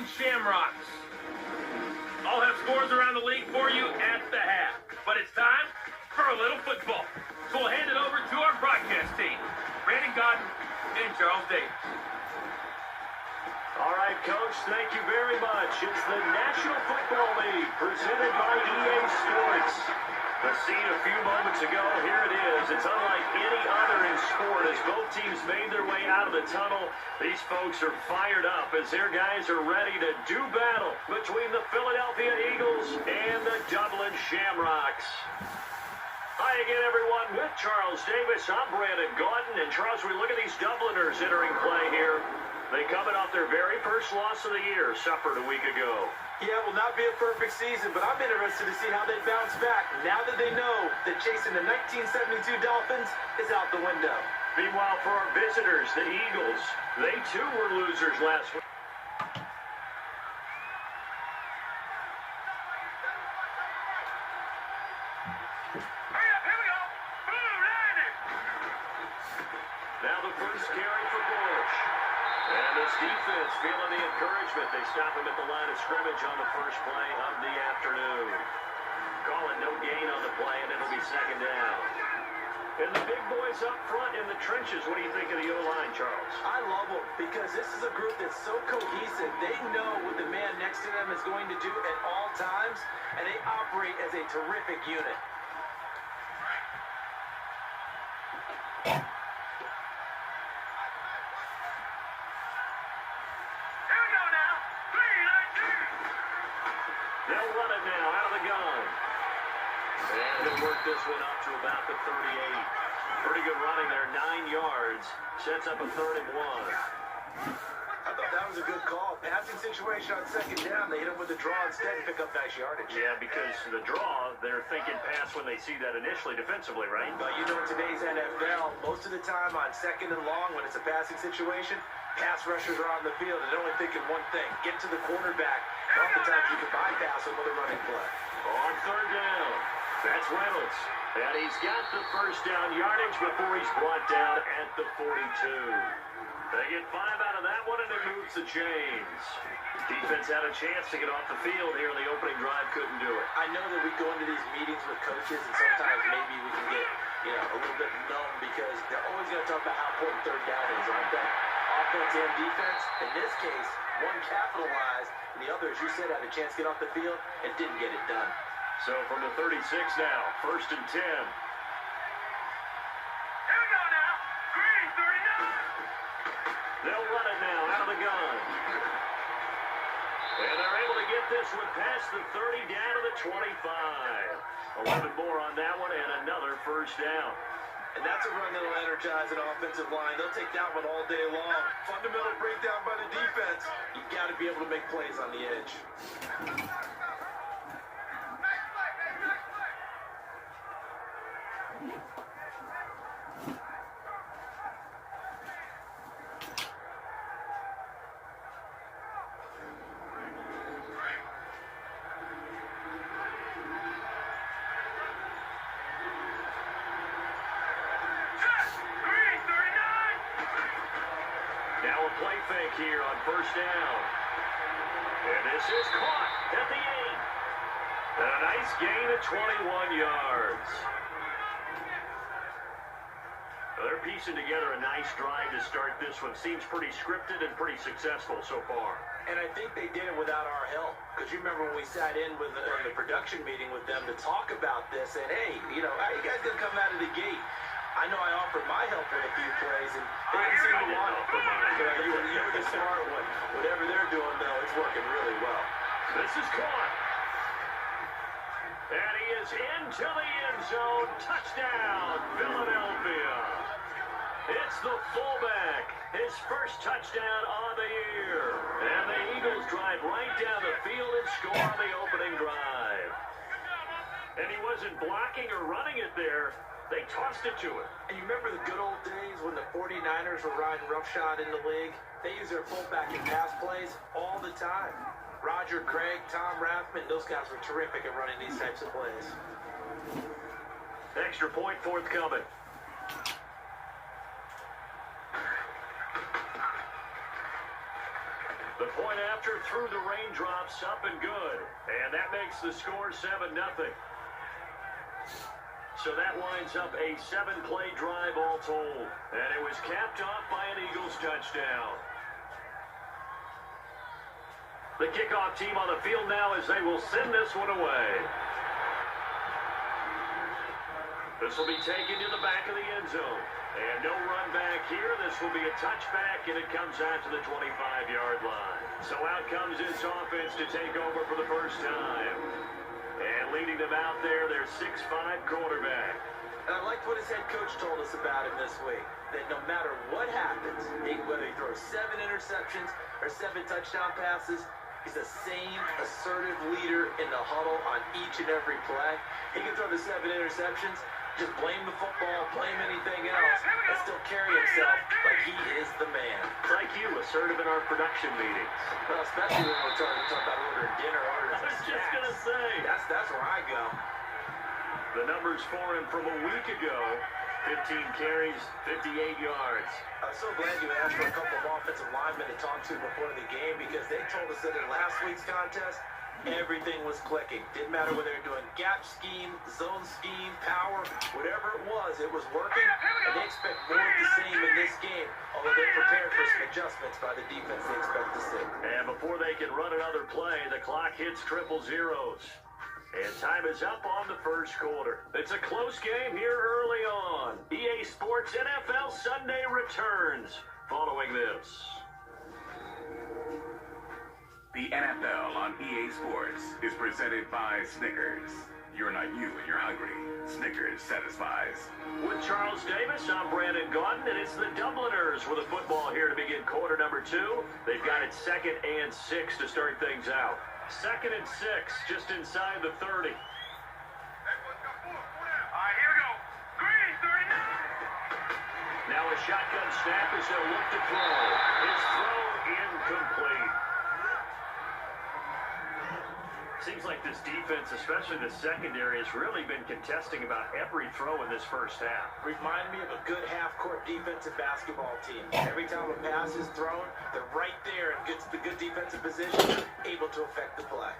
Dublin Shamrocks. I'll have scores around the league for you at the half. But it's time for a little football. So we'll hand it over to our broadcast team, Brandon Godden and Charles Davis. All right, Coach, thank you very much. It's the National Football League presented by EA Sports. The scene a few moments ago, here it is. It's unlike any other in sport as both teams made their way out of the tunnel. These folks are fired up as their guys are ready to do battle between the Philadelphia Eagles and the Dublin Shamrocks. Hi again, everyone, with Charles Davis. I'm Brandon Godden. And Charles, we look at these Dubliners entering play here. They coming off their very first loss of the year, suffered a week ago. Yeah, will not be a perfect season, but I'm interested to see how they bounce back now that they know that chasing the 1972 Dolphins is out the window. Meanwhile, for our visitors, the Eagles, they too were losers last week. Now the first carry for Bush. And this defense feeling the encouragement. They stop him at the line of scrimmage on the first play of the afternoon. Calling no gain on the play, and it'll be second down. And the big boys up front in the trenches. What do you think of the O-line, Charles? I love them because this is a group that's so cohesive. They know what the man next to them is going to do at all times, and they operate as a terrific unit. They'll run it now out of the gun. And he'll work this one up to about the 38. Pretty good running there, 9 yards. Sets up a 3rd and 1. I thought that was a good call. Passing situation on second down. They hit him with the draw instead and pick up nice yardage. Yeah, because the draw, they're thinking pass when they see that initially defensively, right? But you know, in today's NFL, most of the time on second and long, when it's a passing situation, pass rushers are on the field and they're only thinking one thing: get to the quarterback. Oftentimes you can bypass him with a running play. On 3rd down, that's Reynolds. And he's got the first down yardage before he's brought down at the 42. They get 5 out of that one, and it moves the chains. Defense had a chance to get off the field here in the opening drive, couldn't do it. I know that we go into these meetings with coaches, and sometimes maybe we can get, a little bit numb because they're always going to talk about how important 3rd down is, aren't they? Offense and defense. In this case, one capitalized, and the other, as you said, had a chance to get off the field and didn't get it done. So from the 36 now, 1st and 10. They'll run it now out of the gun. And they're able to get this one past the 30 down to the 25. 11 more on that one and another first down. And that's a run that'll energize an offensive line. They'll take that one all day long. Fundamental breakdown by the defense. You've got to be able to make plays on the edge. Now a play fake here on 1st down. And this is caught at the 8. And a nice gain of 21 yards. Well, they're piecing together a nice drive to start this one. Seems pretty scripted and pretty successful so far. And I think they did it without our help. Because you remember when we sat in with the production meeting with them to talk about this, and hey, you guys going to come out of the gate. I know I offered my help with a few plays, and they didn't seem to want it. You were the smart one. Whatever they're doing, though, it's working really well. This is caught. And he is into the end zone. Touchdown, Philadelphia. It's the fullback. His first touchdown on the year. And the Eagles drive right down the field and score on the opening drive. And he wasn't blocking or running it there. They tossed it to him. And you remember the good old days when the 49ers were riding roughshod in the league? They use their fullback in pass plays all the time. Roger Craig, Tom Rathman, those guys were terrific at running these types of plays. Extra point forthcoming. The point after helicopter through the raindrops, up and good. And that makes the score 7-0. So that winds up a 7-play drive all told. And it was capped off by an Eagles touchdown. The kickoff team on the field now as they will send this one away. This will be taken to the back of the end zone. And no run back here. This will be a touchback, and it comes out to the 25-yard line. So out comes this offense to take over for the first time. And leading them out there, their 6'5" quarterback. And I liked what his head coach told us about him this week. That no matter what happens, whether he throws 7 interceptions or 7 touchdown passes, he's the same assertive leader in the huddle on each and every play. He can throw the 7 interceptions, just blame the football, blame anything else, and still carry himself like he is the man. Like you, assertive in our production meetings. Well, especially when we're talking about ordering dinner, ordering I was just going to say. That's where I go. The numbers for him from a week ago, 15 carries, 58 yards. I was so glad you asked for a couple of offensive linemen to talk to before the game because they told us that in last week's contest, everything was clicking. Didn't matter whether they were doing gap scheme, zone scheme, power, whatever it was working. And they expect more of the same in this game, although they're prepared for some adjustments by the defense they expect to see. And before they can run another play, the clock hits triple zeros. And time is up on the first quarter. It's a close game here early on. EA Sports NFL Sunday returns following this. The NFL on EA Sports is presented by Snickers. You're not you when you're hungry. Snickers satisfies. With Charles Davis, I'm Brandon Gaudin, and it's the Dubliners with a football here to begin quarter number 2. They've got it 2nd and 6 to start things out. 2nd and 6, just inside the 30. All right, here we go. 3, 39. Now a shotgun snap as they'll look to throw. His throw incomplete. Seems like this defense, especially the secondary, has really been contesting about every throw in this first half. Remind me of a good half-court defensive basketball team. Every time a pass is thrown, they're right there and gets the good defensive position, able to affect the play.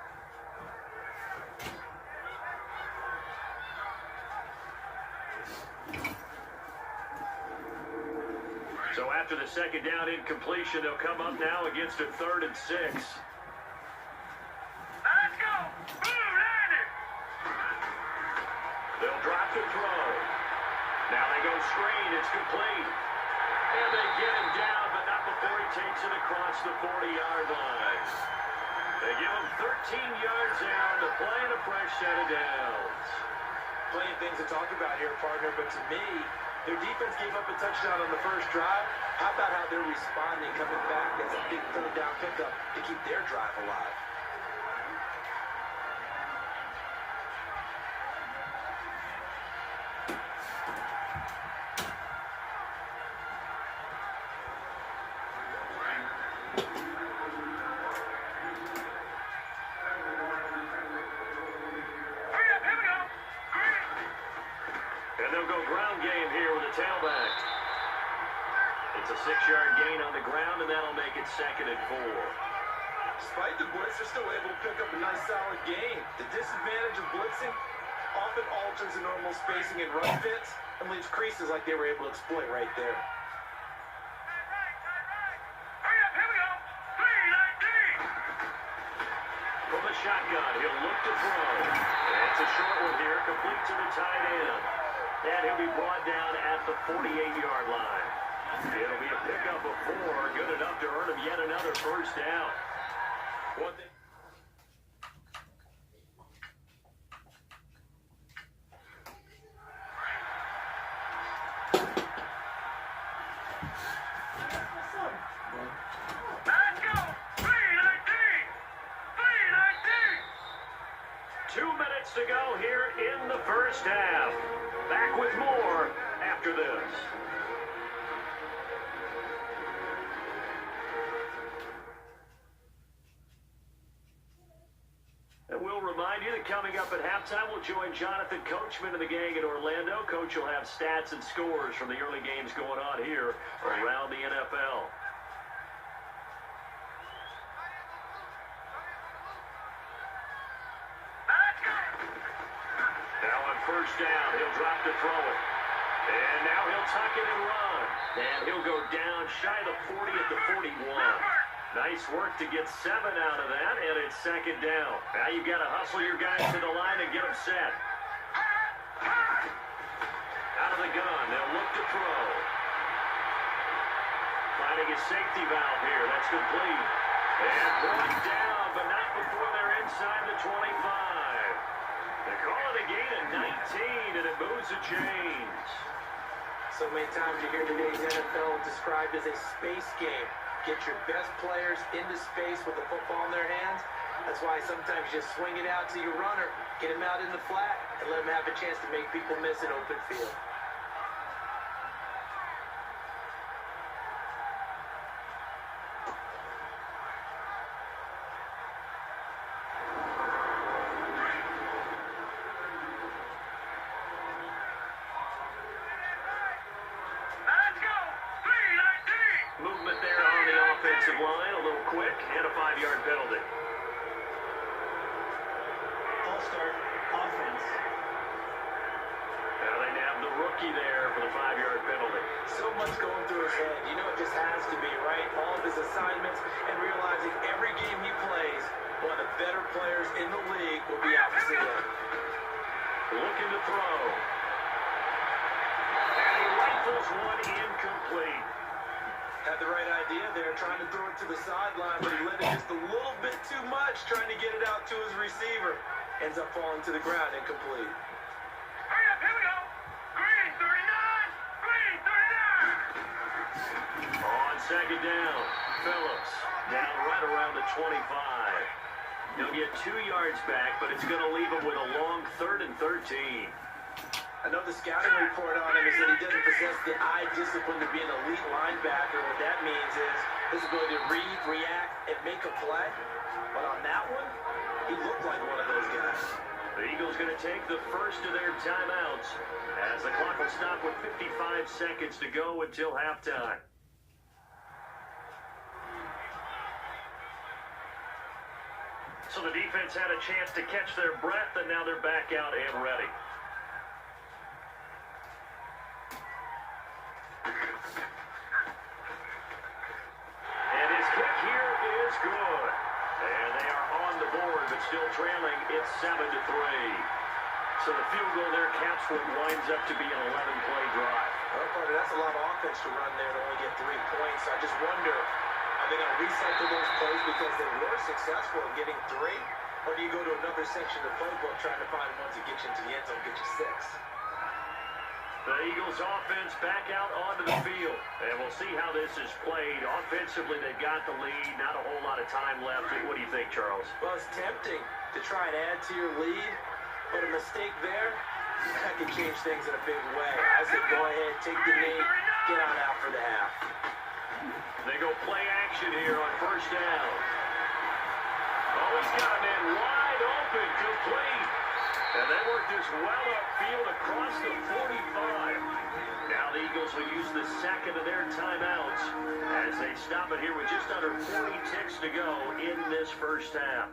So after the second down incompletion, they'll come up now against a 3rd and 6. Let's go. Boom, landed. They'll drop the throw. Now they go screen. It's complete. And they get him down, but not before he takes it across the 40-yard line. They give him 13 yards down to play in a fresh set of downs. Plenty of things to talk about here, partner, but to me, their defense gave up a touchdown on the first drive. How about how they're responding, coming back as a big 3rd down pickup to keep their drive alive? They'll go ground game here with a tailback. It's a 6-yard gain on the ground, and that'll make it 2nd and 4. Despite the blitz, they're still able to pick up a nice solid gain. The disadvantage of blitzing often alters the normal spacing and run fits and leaves creases like they were able to exploit right there. Hurry up, here we go. 3, 19. From the shotgun, he'll look to throw. It's a short one here, complete to the tight end. And he'll be brought down at the 48-yard line. It'll be a pickup of 4, good enough to earn him yet another first down. One thing. Let's go. 3, 19. 2 minutes to go here in the first half. Back with more after this. And we'll remind you that coming up at halftime, we'll join Jonathan Coachman and the gang in Orlando. Coach will have stats and scores from the early games going on here around the NFL. first down. He'll drop to throw it. And now he'll tuck it and run. And he'll go down shy of the 40 at the 41. Nice work to get 7 out of that, and it's second down. Now you've got to hustle your guys to the line and get them set. Out of the gun, they'll look to throw. Finding a safety valve here. That's complete. And brought down, but not before they're inside the 25. They call it a gain of 19, and it moves the chains. So many times you hear today's NFL described as a space game. Get your best players into space with the football in their hands. That's why sometimes you just swing it out to your runner, get him out in the flat, and let him have a chance to make people miss an open field. Movement there on the offensive line, a little quick, and a 5-yard penalty. False start, offense. Now they nab the rookie there for the 5-yard penalty. So much going through his head. You know it just has to be, right? All of his assignments and realizing every game he plays, one of the better players in the league will be opposite him. Looking to throw. And he rifles one incomplete. Had the right idea there, trying to throw it to the sideline, but he let it just a little bit too much, trying to get it out to his receiver. Ends up falling to the ground, incomplete. Hurry up, here we go. Green 39. Green 39. On second down, Phillips down right around the 25. He'll get 2 yards back, but it's going to leave him with a long 3rd and 13. I know the scouting report on him is that he doesn't possess the eye discipline to be an elite linebacker. What that means is his ability to read, react, and make a play. But on that one, he looked like one of those guys. The Eagles going to take the first of their timeouts as the clock will stop with 55 seconds to go until halftime. So the defense had a chance to catch their breath, and now they're back out and ready. And his kick here is good. And they are on the board, but still trailing. It's 7-3. So the field goal there caps what winds up to be an 11-play drive. Well, Carter, that's a lot of offense to run there to only get 3 points. I just wonder, are they going to recycle those plays because they were successful in getting 3? Or do you go to another section of the playbook trying to find ones that get you into the end zone, get you 6? The Eagles offense back out onto the field. And we'll see how this is played. Offensively, they've got the lead. Not a whole lot of time left. What do you think, Charles? Well, it's tempting to try and add to your lead, but a mistake there, that could change things in a big way. I said go ahead, take the knee, get on out for the half. They go play action here on first down. Oh, he's got a man wide open, complete. And they work this well upfield across the 45. Now the Eagles will use the second of their timeouts as they stop it here with just under 40 ticks to go in this first half.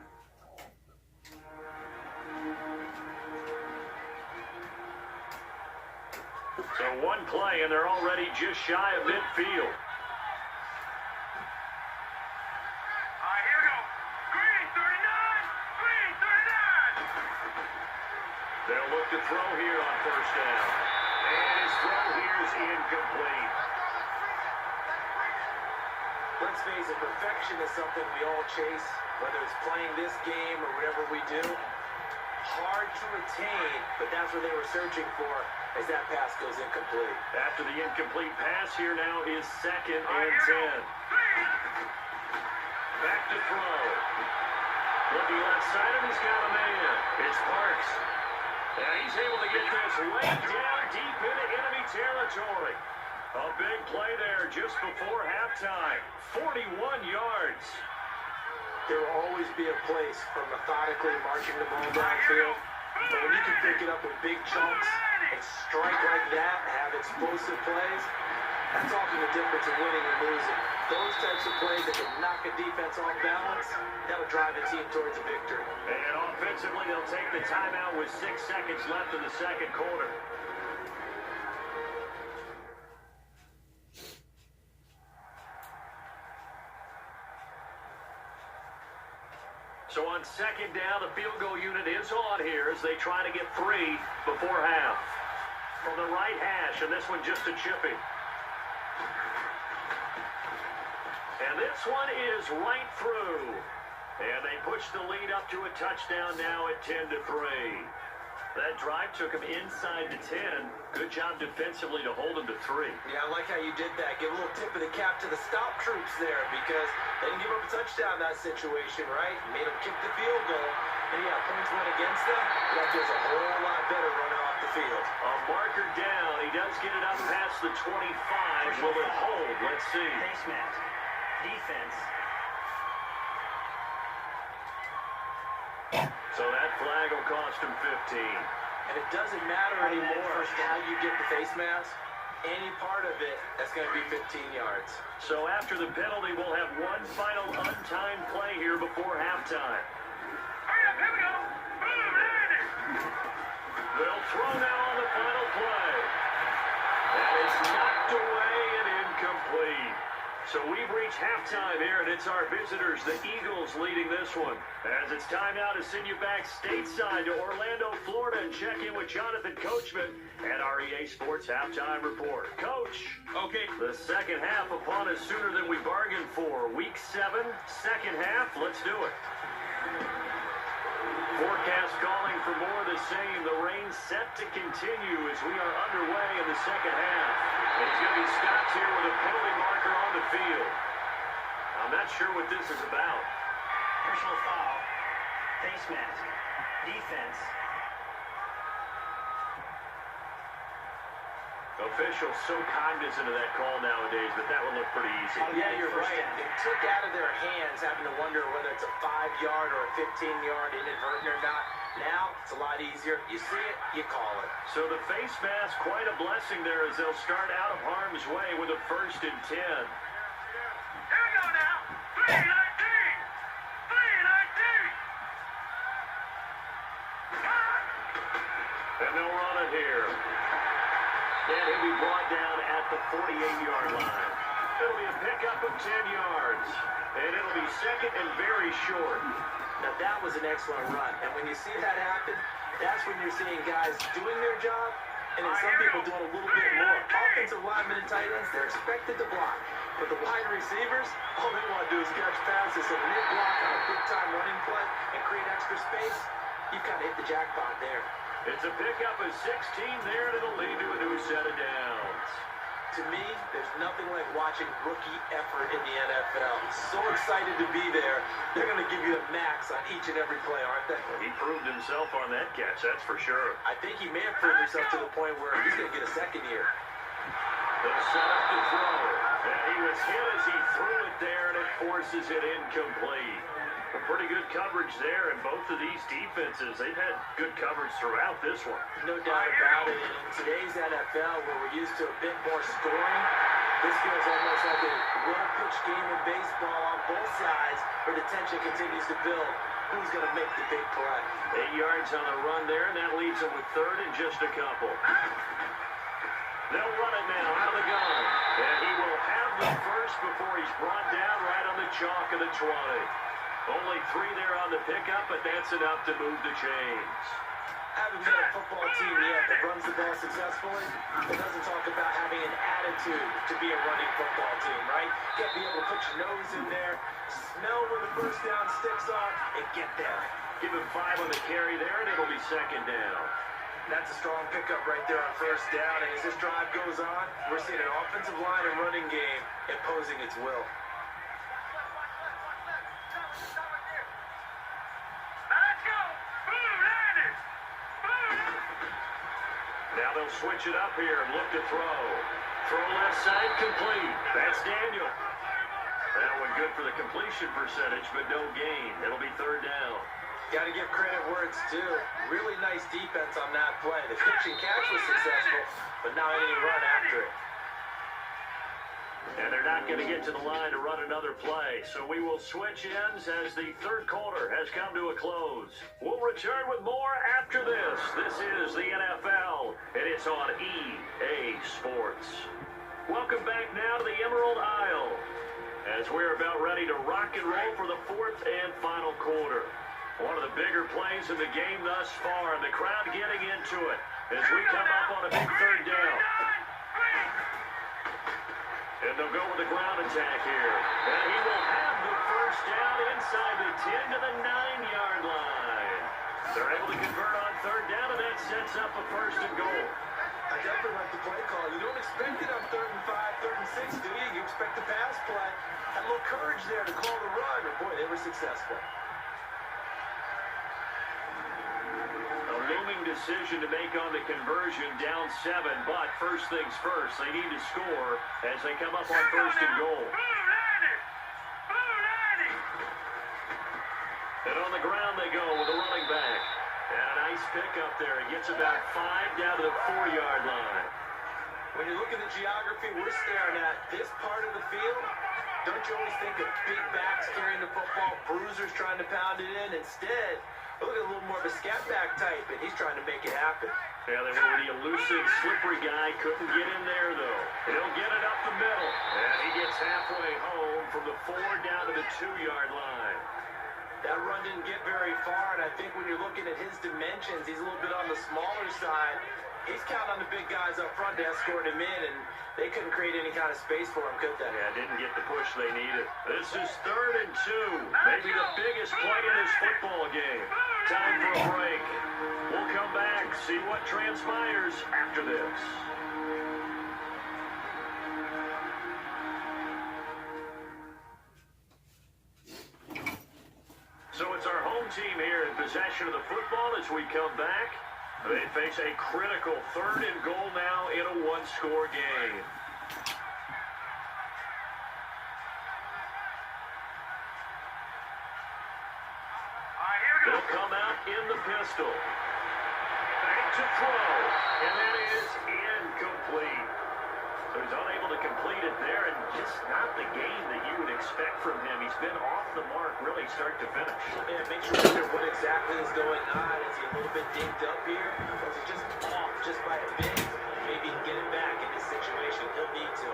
So one play, and they're already just shy of midfield. They'll look to throw here on first down. And his throw here is incomplete. Let's face it, perfection is something we all chase, whether it's playing this game or whatever we do. Hard to attain, but that's what they were searching for as that pass goes incomplete. After the incomplete pass, here now is 2nd and 10. Back to throw. Looking left side, and he's got a man. It's Parks. And he's able to get this way down deep into enemy territory. A big play there just before halftime. 41 yards. There will always be a place for methodically marching the ball downfield. But when you can pick it up with big chunks and strike like that and have explosive plays, that's often the difference in winning or losing. Those types of plays that can knock a defense off balance, that'll drive a team towards a victory. And offensively, they'll take the timeout with 6 seconds left in the second quarter. So on second down, the field goal unit is on here as they try to get 3 before half. From the right hash, and this one just a chipping. And this one is right through. And they push the lead up to a touchdown now at 10-3. That drive took him inside the 10. Good job defensively to hold him to 3. Yeah, I like how you did that. Give a little tip of the cap to the stop troops there because they didn't give up a touchdown in that situation, right? Made them kick the field goal. And yeah, points went against them. That feels a whole lot better running off the field. A marker down. He does get it up past the 25. Will it hold? Let's see. Face mask. Defense. So that flag will cost him 15. And it doesn't matter anymore how you get the face mask. Any part of it, that's going to be 15 yards. So after the penalty, we'll have one final untimed play here before halftime. Hurry up, here we go. Boom, there it is. They'll throw now on the final play. That is knocked away and incomplete. So we've reached halftime here, and it's our visitors, the Eagles, leading this one. As it's time now to send you back stateside to Orlando, Florida, and check in with Jonathan Coachman at our EA Sports Halftime Report. Coach, Okay. the second half upon us sooner than we bargained for. Week 7, second half, let's do it. Forecast calling for more of the same. The rain set to continue as we are underway in the second half. And it's going to be stopped here with a penalty marker on the field. I'm not sure what this is about. Personal foul. Face mask. Defense. Officials so cognizant of that call nowadays, but that one looked pretty easy. Yeah, you're right. They took out of their hands having to wonder whether it's a 5-yard or a 15-yard inadvertent or not. Now, it's a lot easier. You see it, you call it. So the face mask, quite a blessing there as they'll start out of harm's way with a 1st and 10. Here we go now. 3-19. 3-19. And they'll run it here. And he'll be brought down at the 48-yard line. It'll be a pickup of 10 yards. And it'll be second and very short. Now, that was an excellent run. And when you see that happen, that's when you're seeing guys doing their job, and then some people doing a little bit more. Offensive linemen and tight ends, they're expected to block. But the wide receivers, all they want to do is catch passes. So when they block on a big-time running play and create extra space, you've kind of hit the jackpot there. It's a pickup of 16 there, and it'll lead to a new set of downs. To me, there's nothing like watching rookie effort in the NFL. So excited to be there. They're going to give you the max on each and every play, aren't they? He proved himself on that catch, that's for sure. I think he may have proved himself to the point where he's going to get a second year. They'll set up the throw. And he was hit as he threw it there, and it forces it incomplete. Some pretty good coverage there, and both of these defenses, they've had good coverage throughout this one. No doubt about it. In today's NFL, where we're used to a bit more scoring, this feels almost like a well-pitched game of baseball on both sides, where the tension continues to build. Who's going to make the big play? 8 yards on the run there, and that leaves them with 3rd and just a couple. They'll run it now out of the gun. And he will have the first before he's brought down right on the chalk of the 20. Only 3 there on the pickup, but that's enough to move the chains. I haven't met a football team yet that runs the ball successfully that doesn't talk about having an attitude to be a running football team, right? You got to be able to put your nose in there, smell where the first down sticks are, and get there. Give him 5 on the carry there, and it'll be second down. That's a strong pickup right there on first down, and as this drive goes on, we're seeing an offensive line and running game imposing its will. Now they'll switch it up here and look to throw. Throw left side, complete. That's Daniel. That one good for the completion percentage, but no gain. It'll be 3rd down. Got to give credit where it's due. Really nice defense on that play. The pitch and catch was successful, but not any run after it. And they're not going to get to the line to run another play. So we will switch ends as the third quarter has come to a close. We'll return with more after this. This is the NFL, and it's on EA Sports. Welcome back now to the Emerald Isle as we're about ready to rock and roll for the fourth and final quarter. One of the bigger plays in the game thus far, and the crowd getting into it as we come up on a big third down. And they'll go with the ground attack here. And he will have the first down inside the 10 to the 9-yard line. They're able to convert on third down, and that sets up a first and goal. I definitely like the play call. You don't expect it on 3rd and 5, 3rd and 6, do you? You expect the pass play. Had a little courage there to call the run, and boy, they were successful. A looming decision to make on the conversion, down 7, but first things first, they need to score as they come up on first and goal. And on the ground they go with the running back. And a nice pickup there. He gets about 5 down to the 4-yard line. When you look at the geography we're staring at, this part of the field, don't you always think of big backs carrying the football, bruisers trying to pound it in? Instead, look at a little more of a scat back type, and he's trying to make it happen. Yeah, they were the elusive, slippery guy. Couldn't get in there, though. He'll get it up the middle. And he gets halfway home from the 4 down to the 2-yard line. That run didn't get very far, and I think when you're looking at his dimensions, he's a little bit on the smaller side. He's counting on the big guys up front to escort him in, and they couldn't create any kind of space for him, could they? Yeah, didn't get the push they needed. This is 3rd and 2. Maybe the biggest play in this football game. Time for a break. We'll come back, see what transpires after this. So it's our home team here in possession of the football as we come back. They face a critical 3rd and goal now in a one-score game. They'll come out in the pistol. Back to throw. And that is incomplete. So he's unable to complete it there, and just not the game that you would expect from him. He's been off the mark really start to finish. Yeah, it makes you wonder what exactly is going on. Is he a little bit dinged up here? Or is he just off just by a bit? Maybe he can get it back in this situation. He'll need to.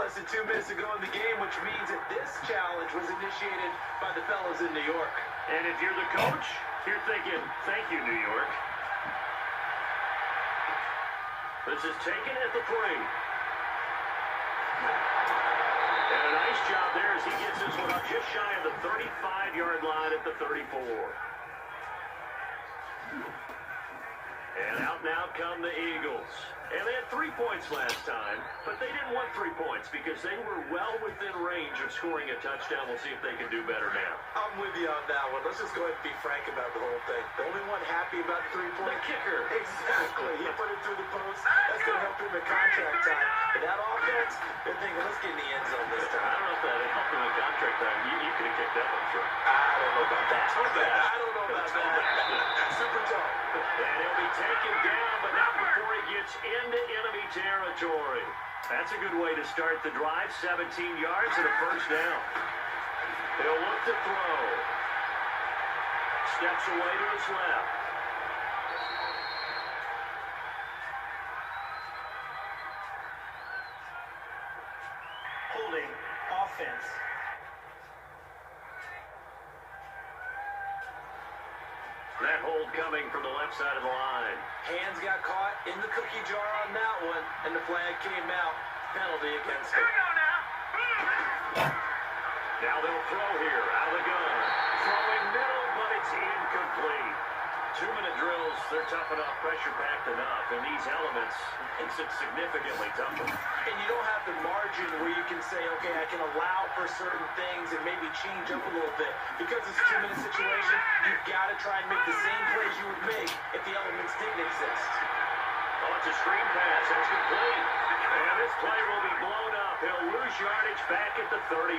Less than 2 minutes ago in the game, which means that this challenge was initiated by the fellows in New York. And if you're the coach, you're thinking, thank you, New York. This is taken at the 3. And a nice job there as he gets this one up just shy of the 35-yard line at the 34. And out now come the Eagles. And they had 3 points last time, but they didn't want 3 points because they were well within range of scoring a touchdown. We'll see if they can do better now. I'm with you on that one. Let's just go ahead and be frank about the whole thing. The only one happy about the 3-point? The kicker. Exactly. He put it through the post. That's going to help him in contract time. But that offense, they're thinking, let's get in the end zone this time. I don't know if that helped him in contract time. You could have kicked that one through. I don't know about that. I don't know about that. Super tough. And he'll be taken down, but not before he gets into enemy territory. That's a good way to start the drive. 17 yards and a first down. He'll look to throw. Steps away to his left. Holding offense. That hold coming from the left side of the line. Hands got caught in the cookie jar on that one, and the flag came out. Penalty against him. Now they'll throw here out of the gun. Throwing middle, but it's incomplete. 2-minute drills, they're tough enough, pressure-packed enough, and these elements makes it significantly tougher. And you don't have the margin where you can say, okay, I can allow for certain things and maybe change up a little bit. Because it's a 2-minute situation, you've got to try and make the same plays you would make if the elements didn't exist. Oh, it's a screen pass. That's complete. And this play will be blown up. He'll lose yardage back at the 38.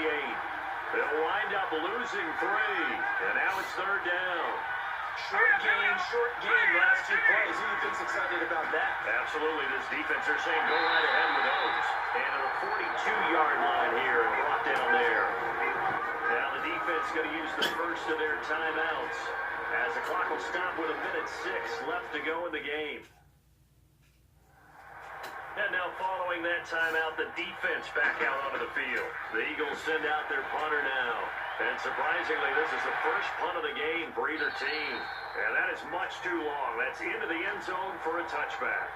They'll wind up losing 3. And now it's 3rd down. Short gain, last 2 plays. Who do you think's excited about that? Absolutely. This defense, they're saying go right ahead with those. And to the 42-yard line here and brought down there. Now the defense going to use the first of their timeouts as the clock will stop with 1:06 left to go in the game. And now following that timeout, the defense back out onto the field. The Eagles send out their punter now. And surprisingly, this is the first punt of the game for either team. And that is much too long. That's into the end zone for a touchback.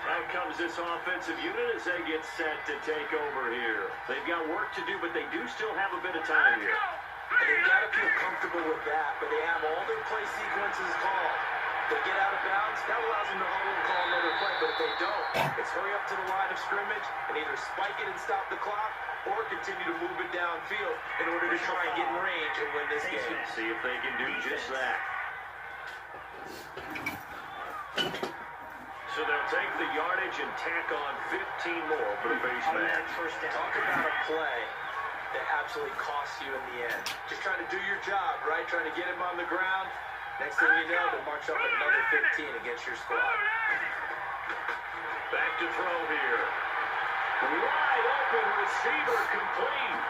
Out comes this offensive unit as they get set to take over here. They've got work to do, but they do still have a bit of time here. And they've got to feel comfortable with that, but they have all their play sequences called. They get out of bounds, that allows them to huddle and call another play, but if they don't, it's hurry up to the line of scrimmage and either spike it and stop the clock or continue to move it downfield in order to try and get in range and win this game. See if they can do just that. So they'll take the yardage and tack on 15 more for the face mask. Talk about a play that absolutely costs you in the end. Just trying to do your job, right? Trying to get him on the ground. Next thing you know, they'll march up another 15 against your squad. Back to throw here. Wide open receiver complete.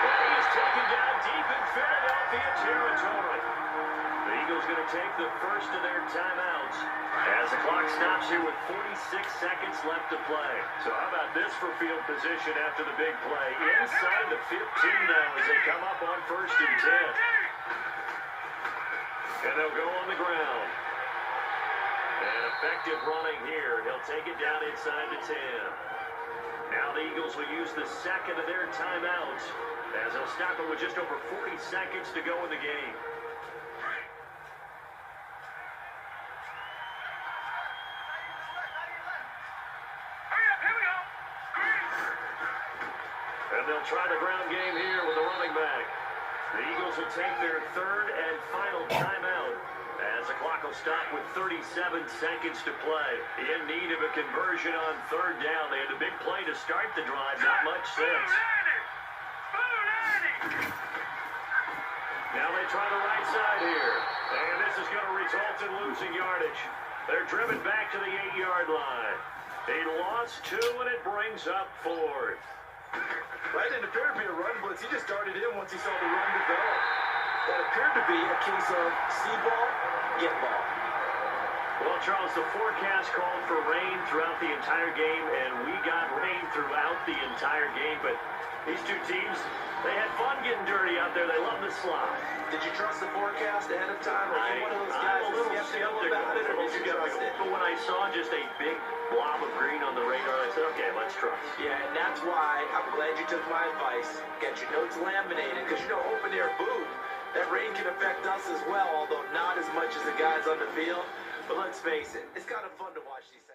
And he is taken down deep in Philadelphia territory. The Eagles going to take the first of their timeouts as the clock stops here with 46 seconds left to play. So how about this for field position after the big play? Inside the 15 now as they come up on 1st and 10. And they'll go on the ground. And effective running here. He'll take it down inside the 10. Now the Eagles will use the second of their timeouts as they'll stop it with just over 40 seconds to go in the game. And they'll try the ground game here with the running back. The Eagles will take their 3rd and final timeout as the clock will stop with 37 seconds to play. In need of a conversion on 3rd down. They had a big play to start the drive, not much sense. Now they try the right side here. And this is going to result in losing yardage. They're driven back to the 8-yard line. They lost 2, and it brings up 4th. Right, didn't appear to be a run blitz. He just darted in once he saw the run develop. That appeared to be a case of see ball, get ball. Well, Charles, the forecast called for rain throughout the entire game, and we got rain throughout the entire game. But these two teams, they had fun getting dirty out there. They love the slide. Did you trust the forecast ahead of time? Or are you one of those guys I'm a little skeptical about it, or did you trust it? But when I saw just a big blob of green on the radar, I said, okay, let's trust. Yeah, and that's why I'm glad you took my advice. Get your notes laminated, because you know, open air boot, that rain can affect us as well, although not as much as the guys on the field. But let's face it, it's kind of fun to watch these